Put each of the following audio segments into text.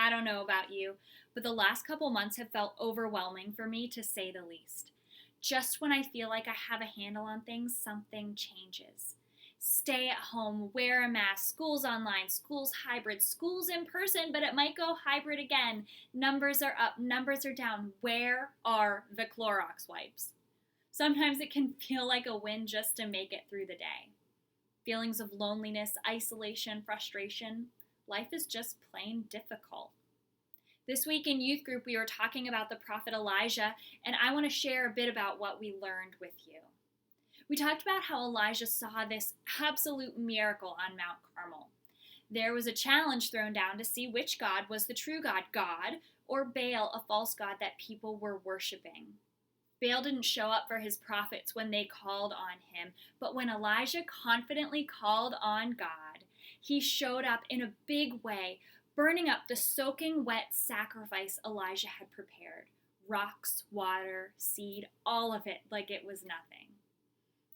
I don't know about you, but the last couple months have felt overwhelming for me, to say the least. Just when I feel like I have a handle on things, something changes. Stay at home, wear a mask, school's online, school's hybrid, school's in person, but it might go hybrid again. Numbers are up, numbers are down. Where are the Clorox wipes? Sometimes it can feel like a win just to make it through the day. Feelings of loneliness, isolation, frustration. Life is just plain difficult. This week in youth group, we were talking about the prophet Elijah, and I want to share a bit about what we learned with you. We talked about how Elijah saw this absolute miracle on Mount Carmel. There was a challenge thrown down to see which God was the true God, God or Baal, a false god that people were worshiping. Baal didn't show up for his prophets when they called on him, but when Elijah confidently called on God, he showed up in a big way, burning up the soaking wet sacrifice Elijah had prepared. Rocks, water, seed, all of it like it was nothing.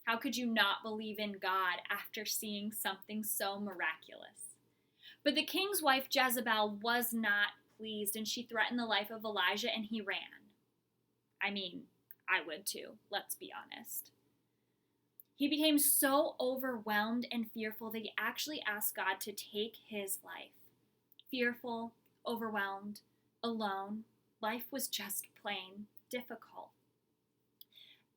How could you not believe in God after seeing something so miraculous? But the king's wife Jezebel was not pleased, and she threatened the life of Elijah, and he ran. I mean, I would too, let's be honest. He became so overwhelmed and fearful that he actually asked God to take his life. Fearful, overwhelmed, alone, life was just plain difficult.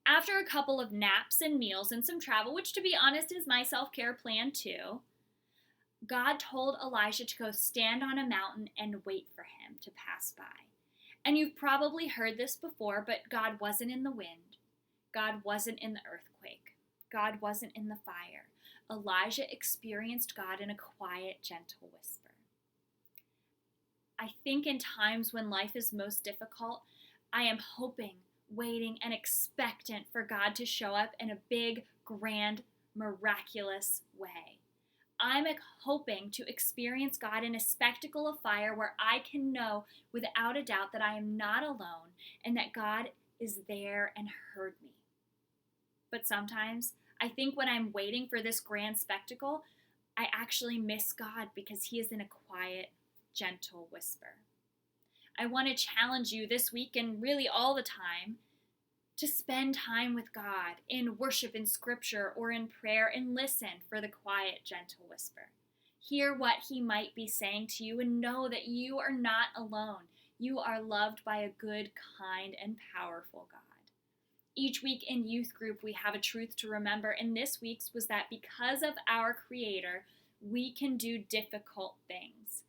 After a couple of naps and meals and some travel, which to be honest is my self-care plan too, God told Elijah to go stand on a mountain and wait for him to pass by. And you've probably heard this before, but God wasn't in the wind. God wasn't in the earthquake. God wasn't in the fire. Elijah experienced God in a quiet, gentle whisper. I think in times when life is most difficult, I am hoping, waiting, and expectant for God to show up in a big, grand, miraculous way. I'm hoping to experience God in a spectacle of fire where I can know without a doubt that I am not alone and that God is there and heard me. But sometimes I think when I'm waiting for this grand spectacle, I actually miss God because he is in a quiet, gentle whisper. I want to challenge you this week and really all the time to spend time with God in worship, in scripture, or in prayer, and listen for the quiet, gentle whisper. Hear what he might be saying to you and know that you are not alone. You are loved by a good, kind, and powerful God. Each week in youth group, we have a truth to remember, and this week's was that because of our Creator, we can do difficult things.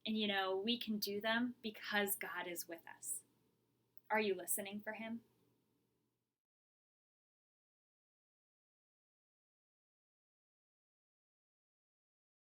And we can do them because God is with us. Are you listening for him?